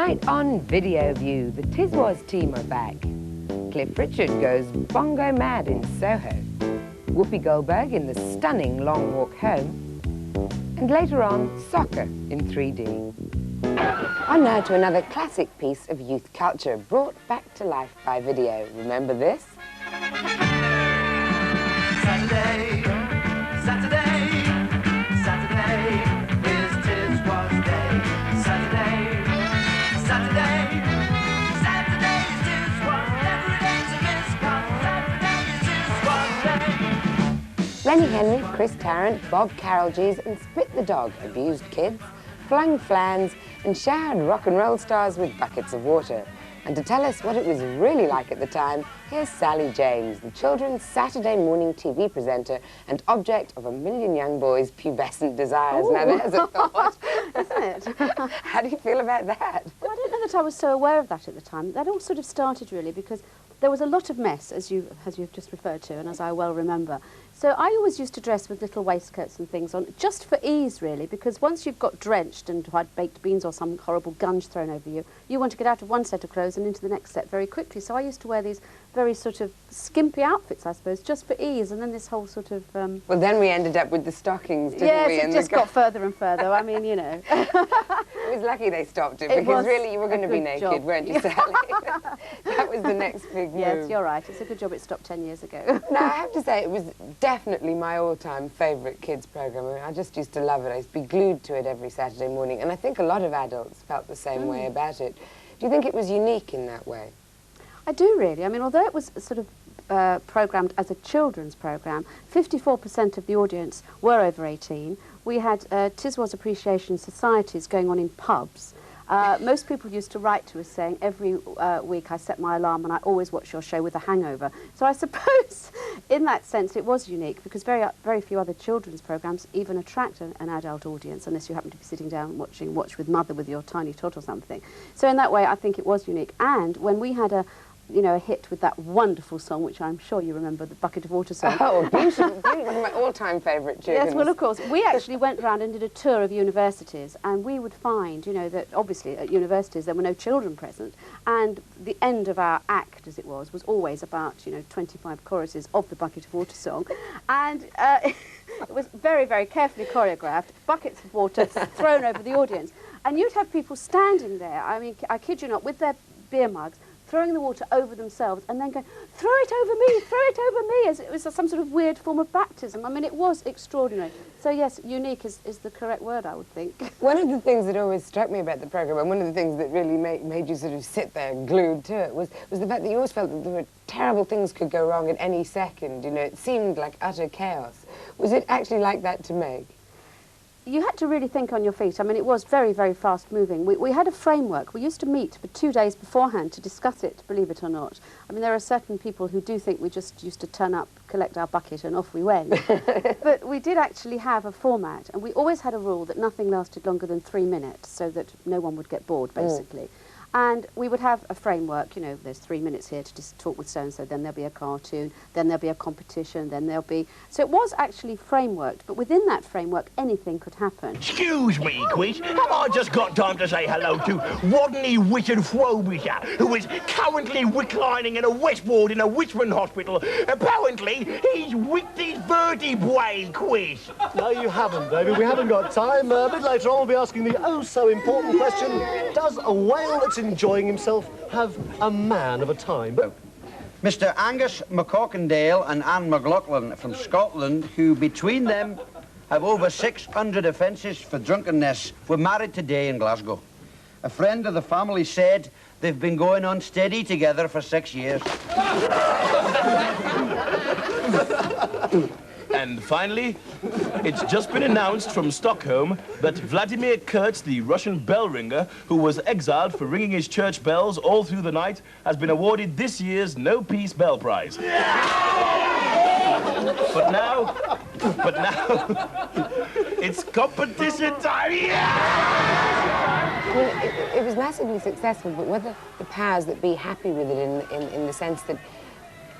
Tonight on Video View, the TISWAS team are back. Cliff Richard goes bongo mad in Soho. Whoopi Goldberg in the stunning Long Walk Home. And later on, soccer in 3D. On now to another classic piece of youth culture brought back to life by video. Remember this? Saturday, Saturday, Saturday is TISWAS Day. Saturday, Saturday, Saturday is TISWAS. Every day's a miss, 'cause Saturday is TISWAS Day. Lenny Henry, Chris Tarrant, Bob Carolgees and Spit the Dog abused kids, flung flans and showered rock and roll stars with buckets of water. And to tell us what it was really like at the time, here's Sally James, the children's Saturday morning TV presenter and object of a million young boys' pubescent desires. Ooh. Now there's a thought. Isn't it? How do you feel about that? Well, I don't know that I was so aware of that at the time. That all sort of started really because there was a lot of mess, as you've just referred to, and as I well remember. So I always used to dress with little waistcoats and things on, just for ease, really, because once you've got drenched and had baked beans or some horrible gunge thrown over you, you want to get out of one set of clothes and into the next set very quickly. So I used to wear these very sort of skimpy outfits, I suppose, just for ease, and then this whole sort of... Well, then we ended up with the stockings, didn't we? Yes, it just got further and further. I mean, you know. It was lucky they stopped it, because really you were going to be naked, job. weren't you, Sally? That was the next big move. Yes, you're right. It's a good job it stopped 10 years ago. Now, I have to say, it was definitely my all-time favourite kids' programme. I mean, I just used to love it. I used to be glued to it every Saturday morning, and I think a lot of adults felt the same way about it. Do you think it was unique in that way? I do, really. I mean, although it was sort of programmed as a children's programme, 54% of the audience were over 18. We had TISWAS appreciation societies going on in pubs. Most people used to write to us saying, every week I set my alarm and I always watch your show with a hangover. So I suppose in that sense it was unique because very few other children's programmes even attract an adult audience unless you happen to be sitting down watching Watch with Mother with your tiny tot or something. So in that way I think it was unique. And when we had a hit with that wonderful song, which I'm sure you remember, the Bucket of Water song. Oh, beautiful, beautiful. One of my all-time favourite tunes. Yes, well, of course. We actually went round and did a tour of universities, and we would find, that obviously at universities there were no children present, and the end of our act, as it was always about, 25 choruses of the Bucket of Water song, and it was very, very carefully choreographed, buckets of water thrown over the audience, and you'd have people standing there, I mean, I kid you not, with their beer mugs, throwing the water over themselves and then going, throw it over me, throw it over me, as it was some sort of weird form of baptism. I mean, it was extraordinary. So yes, unique is the correct word, I would think. One of the things that always struck me about the programme, and one of the things that really made you sort of sit there glued to it, was the fact that you always felt that there were terrible things could go wrong at any second, it seemed like utter chaos. Was it actually like that to make? You had to really think on your feet. I mean, it was very, very fast-moving. We had a framework. We used to meet for 2 days beforehand to discuss it, believe it or not. I mean, there are certain people who do think we just used to turn up, collect our bucket, and off we went. But we did actually have a format, and we always had a rule that nothing lasted longer than 3 minutes, so that no one would get bored, basically. And we would have a framework, there's 3 minutes here to just talk with so-and-so, then there'll be a cartoon, then there'll be a competition, then there'll be... So it was actually frameworked, but within that framework, anything could happen. Excuse me, Quiz, have I just got time to say hello to Rodney Richard Frobisher, who is currently reclining in a West Ward in a Richmond hospital. Apparently, he's whipped his vertebrae, Quiz. No, you haven't, David. We haven't got time. A bit later on, we'll be asking the oh-so-important question, does a whale that's enjoying himself have a man of a time? Mr. Angus McCorkindale and Anne McLaughlin from Scotland, who between them have over 600 offences for drunkenness, were married today in Glasgow. A friend of the family said they've been going on steady together for 6 years. And finally, it's just been announced from Stockholm that Vladimir Kurtz, the Russian bell ringer, who was exiled for ringing his church bells all through the night, has been awarded this year's No Peace Bell Prize. But now, it's competition time! I mean, it was massively successful, but were the powers that be happy with it in the sense that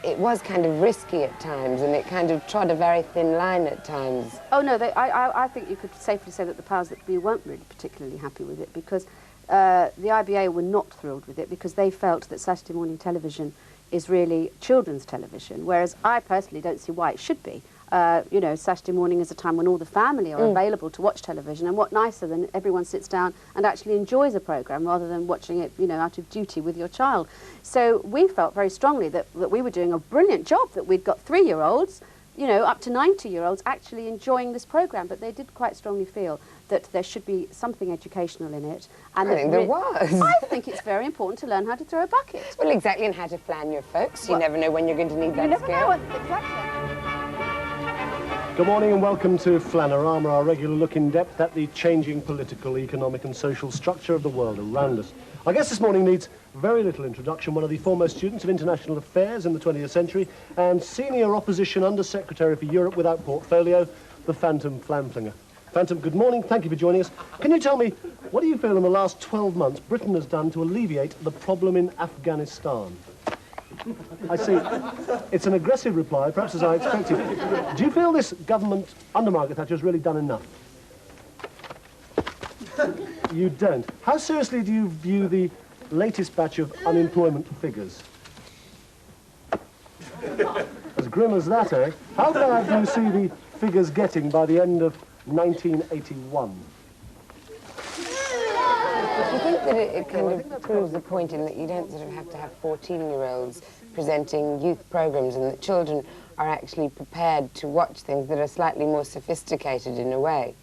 it was kind of risky at times and it kind of trod a very thin line at times? Oh no, I think you could safely say that the powers that be weren't really particularly happy with it because the IBA were not thrilled with it because they felt that Saturday morning television is really children's television, whereas I personally don't see why it should be. You know, Saturday morning is a time when all the family are available to watch television, and what nicer than everyone sits down and actually enjoys a programme rather than watching it, you know, out of duty with your child. So we felt very strongly that we were doing a brilliant job, that we'd got 3-year-olds, you know, up to 90-year-olds actually enjoying this programme, but they did quite strongly feel that there should be something educational in it. And I think there was. I think it's very important to learn how to throw a bucket. Well, exactly, and how to flan your folks. You Well, never know when you're going to need that You never skill. know what, exactly. Good morning and welcome to Flanorama, our regular look in depth at the changing political, economic and social structure of the world around us. Our guest this morning needs very little introduction, one of the foremost students of international affairs in the 20th century and senior opposition Under-Secretary for Europe without portfolio, the Phantom Flamflinger. Phantom, good morning, thank you for joining us. Can you tell me, what do you feel in the last 12 months Britain has done to alleviate the problem in Afghanistan? I see. It's an aggressive reply, perhaps as I expected. Do you feel this government under Margaret Thatcher has really done enough? You don't. How seriously do you view the latest batch of unemployment figures? As grim as that, eh? How bad do you see the figures getting by the end of 1981? I think that it kind of proves the point in that you don't sort of have to have 14-year-olds presenting youth programmes, and that children are actually prepared to watch things that are slightly more sophisticated in a way.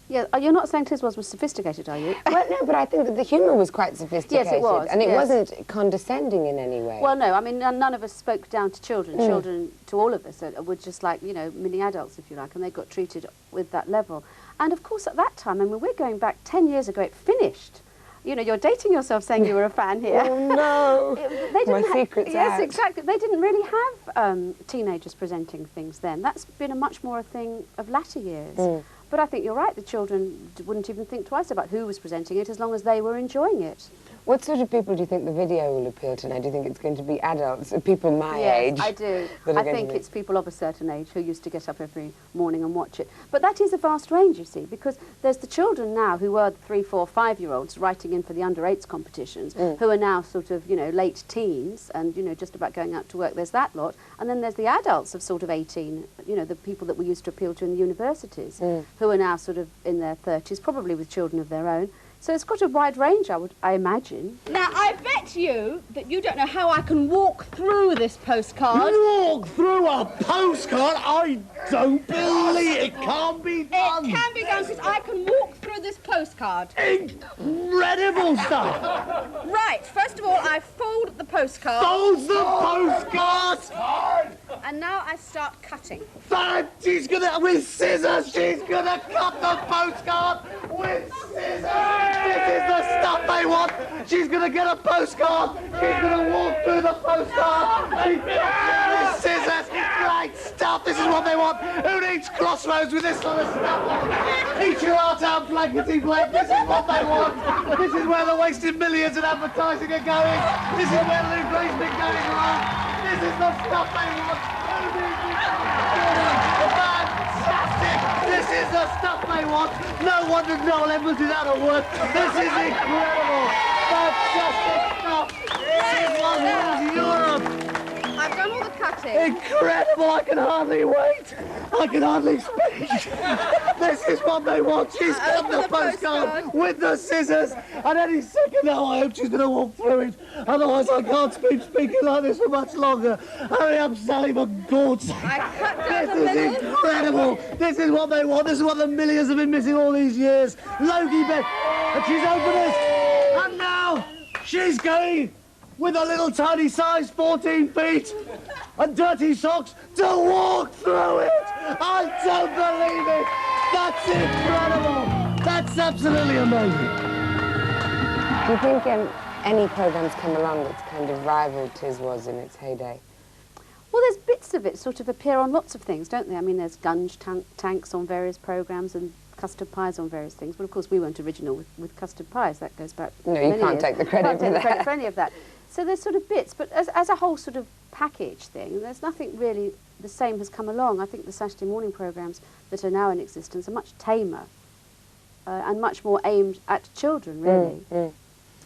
Yeah, you're not saying TISWAS was sophisticated, are you? Well, no, but I think that the humour was quite sophisticated. Yes, it was. And it yes. wasn't condescending in any way. Well, no, I mean, none of us spoke down to children. Children, to all of us, were just like, you know, mini adults, if you like, and they got treated with that level. And of course, at that time, I mean, we're going back 10 years ago, it finished. You know, you're dating yourself saying you were a fan here. Oh, no. They My didn't secret's Yes, out. exactly. They didn't really have teenagers presenting things then. That's been a much more a thing of latter years. But I think you're right, the children wouldn't even think twice about who was presenting it as long as they were enjoying it. What sort of people do you think the video will appeal to now? Do you think it's going to be adults, people my age? Yes, I do. that are I going think to be- it's people of a certain age who used to get up every morning and watch it. But that is a vast range, you see, because there's the children now who were 3, 4, 5-year-olds writing in for the under-8s competitions, who are now sort of, you know, late teens and, you know, just about going out to work. There's that lot. And then there's the adults of sort of 18, you know, the people that we used to appeal to in the universities, who are now sort of in their 30s, probably with children of their own. So it's got a wide range, I imagine. Now, I bet you that you don't know how I can walk through this postcard. Walk through a postcard? I don't believe it can't be done. It can be done because I can walk through this postcard. Incredible stuff. Right, first of all, I fold the postcard. Folds the postcard. And now I start cutting. Fine, she's gonna, with scissors, she's gonna cut the postcard with scissors. This is the stuff they want. She's gonna get a postcard. She's gonna walk through the postcard. She's with scissors. Great stuff. This is what they want. Who needs Crossroads with this sort of stuff? Eat your heart out, blankety blank. This is what they want. This is where the wasted millions in advertising are going. This is where the inflation's been going wrong. This is the stuff they want. Who needs this? Fantastic. This is the stuff they want. No wonder Noel Edmonds is out of work. This is incredible. Fantastic stuff. This is what rules Europe. I've done all the cutting. Incredible. I can hardly wait. I can hardly speak. This is what they want. She's got the postcard with the scissors. And any second now, I hope she's going to walk through it. Otherwise, I can't keep speaking like this for much longer. Hurry up, Sally, for God's sake. I cut down the This is middle. incredible. This is what they want. This is what the millions have been missing all these years. Logie Bet. And she's opened us. And now she's going with a little tiny size, 14 feet, and dirty socks to walk through it. I don't believe it. That's incredible. That's absolutely amazing. Do you think any programmes come along that's kind of rivaled TISWAS in its heyday? Well, there's bits of it sort of appear on lots of things, don't they? I mean, there's gunge tanks on various programmes and custard pies on various things. But of course, we weren't original with custard pies. That goes back No, you many can't years. take the credit Can't for take the credit that. for any of that. So there's sort of bits, but as a whole sort of package thing, there's nothing really the same has come along. I think the Saturday morning programmes that are now in existence are much tamer. and much more aimed at children, really.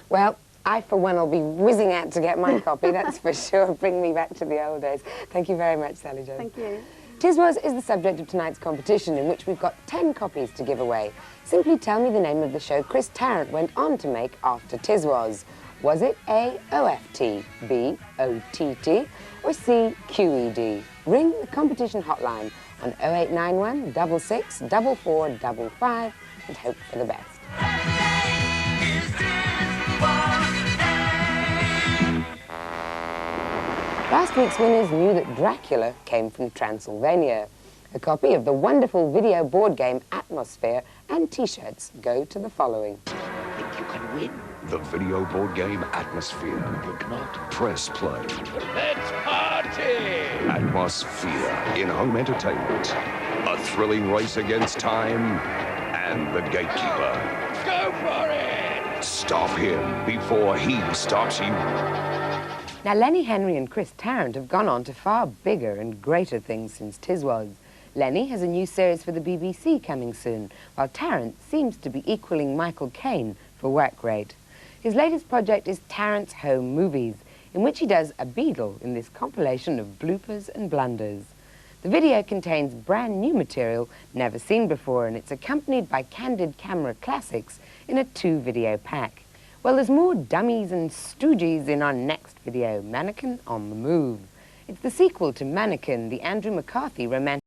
Well, I, for one, will be whizzing out to get my copy, that's for sure. Bring me back to the old days. Thank you very much, Sally Jones. Thank you. TISWAS is the subject of tonight's competition, in which we've got 10 copies to give away. Simply tell me the name of the show Chris Tarrant went on to make after TISWAS. Was it A, OFT, B, OTT, or C, QED? Ring the competition hotline on 0891 66 4455 and hope for the best. Last week's winners knew that Dracula came from Transylvania. A copy of the wonderful video board game Atmosphere and T-shirts go to the following. Think you can win? The video board game Atmosphere. Think not. Press play. Let's party! Atmosphere in-home entertainment. A thrilling race against time and the gatekeeper. Go for it! Stop him before he stops you. Now, Lenny Henry and Chris Tarrant have gone on to far bigger and greater things since TISWAS. Lenny has a new series for the BBC coming soon, while Tarrant seems to be equaling Michael Caine for work rate. His latest project is Tarrant's Home Movies, in which he does a beadle in this compilation of bloopers and blunders. The video contains brand new material never seen before, and it's accompanied by candid camera classics in a 2-video pack. Well, there's more dummies and stooges in our next video, Mannequin on the Move. It's the sequel to Mannequin, the Andrew McCarthy romantic